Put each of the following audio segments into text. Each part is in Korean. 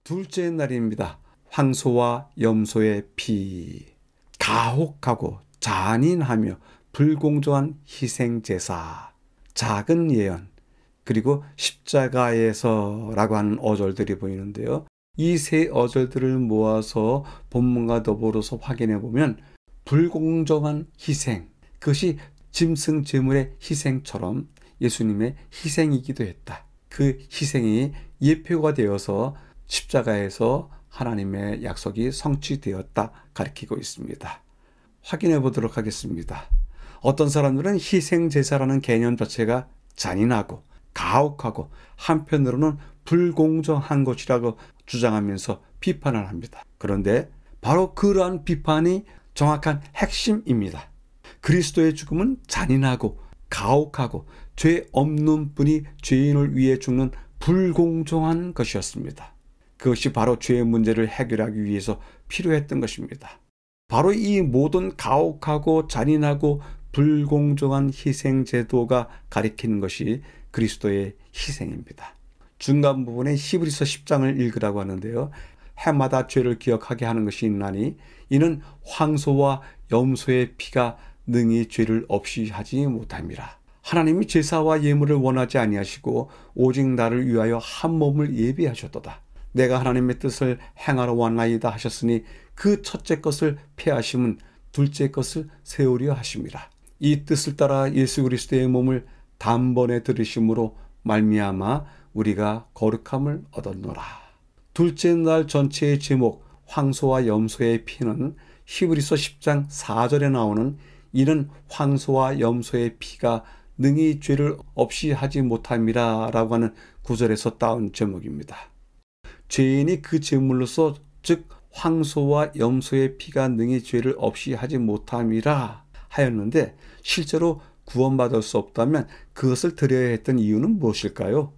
둘째 날입니다. 황소와 염소의 피. 가혹하고 잔인하며 불공정한 희생제사, 작은 예언, 그리고 십자가에서라고 하는 어절들이 보이는데요. 이 세 어절들을 모아서 본문과 더불어서 확인해 보면 불공정한 희생, 그것이 짐승 제물의 희생처럼 예수님의 희생이기도 했다. 그 희생이 예표가 되어서 십자가에서 하나님의 약속이 성취되었다 가리키고 있습니다. 확인해 보도록 하겠습니다. 어떤 사람들은 희생제사라는 개념 자체가 잔인하고 가혹하고 한편으로는 불공정한 것이라고 주장하면서 비판을 합니다. 그런데 바로 그러한 비판이 정확한 핵심입니다. 그리스도의 죽음은 잔인하고 가혹하고 죄 없는 분이 죄인을 위해 죽는 불공정한 것이었습니다. 그것이 바로 죄의 문제를 해결하기 위해서 필요했던 것입니다. 바로 이 모든 가혹하고 잔인하고 불공정한 희생제도가 가리키는 것이 그리스도의 희생입니다. 중간 부분에 히브리서 10장을 읽으라고 하는데요. 해마다 죄를 기억하게 하는 것이 있나니 이는 황소와 염소의 피가 능히 죄를 없이 하지 못함이라. 하나님이 제사와 예물을 원하지 아니하시고 오직 나를 위하여 한 몸을 예비하셨도다. 내가 하나님의 뜻을 행하러 왔나이다 하셨으니 그 첫째 것을 폐하심은 둘째 것을 세우려 하심이라. 이 뜻을 따라 예수 그리스도의 몸을 단번에 들으심으로 말미암아 우리가 거룩함을 얻었노라. 둘째 날 전체의 제목 황소와 염소의 피는 히브리서 10장 4절에 나오는 이는 황소와 염소의 피가 능히 죄를 없이 하지 못함이라 라고 하는 구절에서 따온 제목입니다. 죄인이 그 제물로서 즉 황소와 염소의 피가 능히 죄를 없이 하지 못함이라 하였는데 실제로 구원받을 수 없다면 그것을 드려야 했던 이유는 무엇일까요?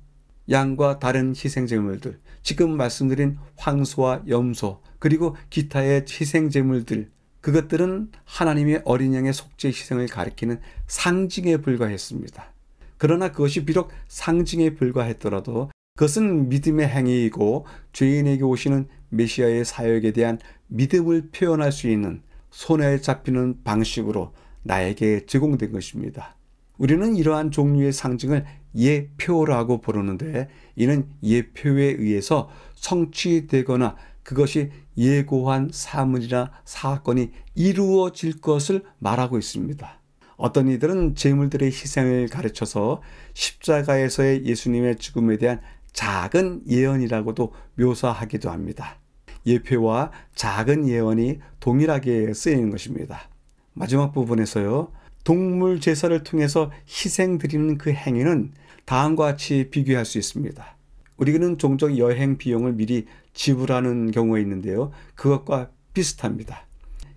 양과 다른 희생제물들, 지금 말씀드린 황소와 염소, 그리고 기타의 희생제물들, 그것들은 하나님의 어린 양의 속죄 희생을 가리키는 상징에 불과했습니다. 그러나 그것이 비록 상징에 불과했더라도 그것은 믿음의 행위이고 죄인에게 오시는 메시아의 사역에 대한 믿음을 표현할 수 있는 손에 잡히는 방식으로 나에게 제공된 것입니다. 우리는 이러한 종류의 상징을 예표라고 부르는데 이는 예표에 의해서 성취되거나 그것이 예고한 사물이나 사건이 이루어질 것을 말하고 있습니다. 어떤 이들은 제물들의 희생을 가르쳐서 십자가에서의 예수님의 죽음에 대한 작은 예언이라고도 묘사하기도 합니다. 예표와 작은 예언이 동일하게 쓰이는 것입니다. 마지막 부분에서요. 동물 제사를 통해서 희생드리는 그 행위는 다음과 같이 비교할 수 있습니다. 우리는 종종 여행 비용을 미리 지불하는 경우가 있는데요. 그것과 비슷합니다.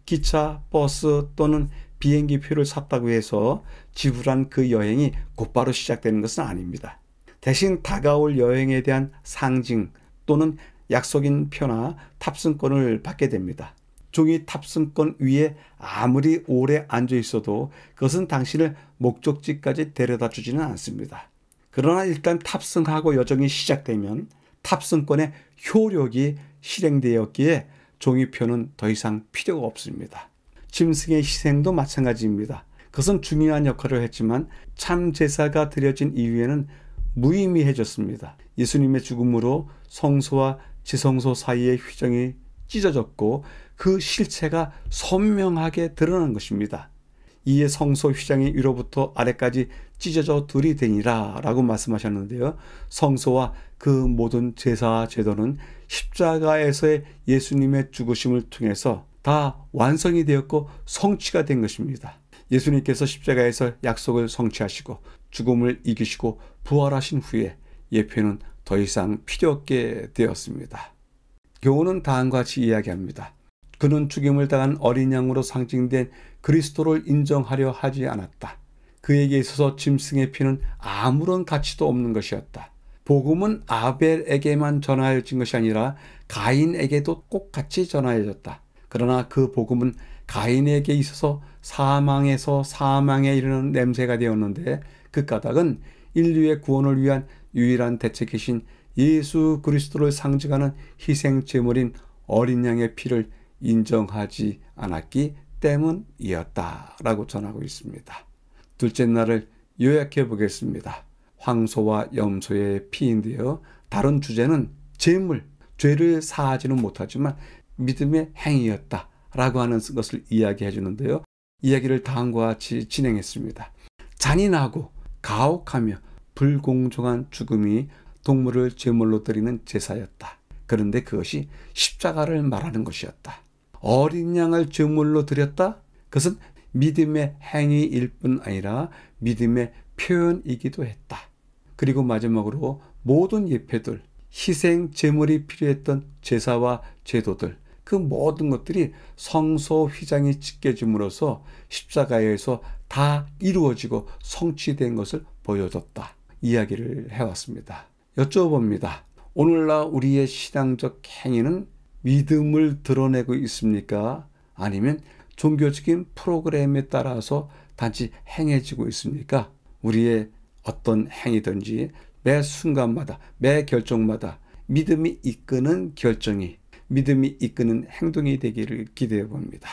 기차, 버스 또는 비행기 표를 샀다고 해서 지불한 그 여행이 곧바로 시작되는 것은 아닙니다. 대신 다가올 여행에 대한 상징 또는 약속인 표나 탑승권을 받게 됩니다. 종이 탑승권 위에 아무리 오래 앉아 있어도 그것은 당신을 목적지까지 데려다 주지는 않습니다. 그러나 일단 탑승하고 여정이 시작되면 탑승권의 효력이 실행되었기에 종이표는 더 이상 필요가 없습니다. 짐승의 희생도 마찬가지입니다. 그것은 중요한 역할을 했지만 참 제사가 드려진 이후에는 무의미해졌습니다. 예수님의 죽음으로 성소와 지성소 사이의 휘정이 찢어졌고 그 실체가 선명하게 드러난 것입니다. 이에 성소 휘장이 위로부터 아래까지 찢어져 들이대니라 라고 말씀하셨는데요. 성소와 그 모든 제사와 제도는 십자가에서의 예수님의 죽으심을 통해서 다 완성이 되었고 성취가 된 것입니다. 예수님께서 십자가에서 약속을 성취하시고 죽음을 이기시고 부활하신 후에 예표는 더 이상 필요 없게 되었습니다. 교훈은 다음과 같이 이야기합니다. 그는 죽임을 당한 어린 양으로 상징된 그리스도를 인정하려 하지 않았다. 그에게 있어서 짐승의 피는 아무런 가치도 없는 것이었다. 복음은 아벨에게만 전하여진 것이 아니라 가인에게도 꼭 같이 전하여졌다. 그러나 그 복음은 가인에게 있어서 사망에서 사망에 이르는 냄새가 되었는데 그 까닭은 인류의 구원을 위한 유일한 대책이신 예수 그리스도를 상징하는 희생 제물인 어린 양의 피를 인정하지 않았기 때문이었다라고 전하고 있습니다. 둘째 날을 요약해 보겠습니다. 황소와 염소의 피인데요. 다른 주제는 제물, 죄를 사하지는 못하지만 믿음의 행위였다라고 하는 것을 이야기해 주는데요. 이야기를 다음과 같이 진행했습니다. 잔인하고 가혹하며 불공정한 죽음이 동물을 제물로 드리는 제사였다. 그런데 그것이 십자가를 말하는 것이었다. 어린 양을 제물로 드렸다? 그것은 믿음의 행위일 뿐 아니라 믿음의 표현이기도 했다. 그리고 마지막으로 모든 예배들, 희생 제물이 필요했던 제사와 제도들, 그 모든 것들이 성소 휘장이 찢겨짐으로써 십자가에서 다 이루어지고 성취된 것을 보여줬다. 이야기를 해왔습니다. 여쭤봅니다. 오늘날 우리의 신앙적 행위는 믿음을 드러내고 있습니까? 아니면 종교적인 프로그램에 따라서 단지 행해지고 있습니까? 우리의 어떤 행위든지 매 순간마다, 매 결정마다 믿음이 이끄는 결정이, 믿음이 이끄는 행동이 되기를 기대해 봅니다.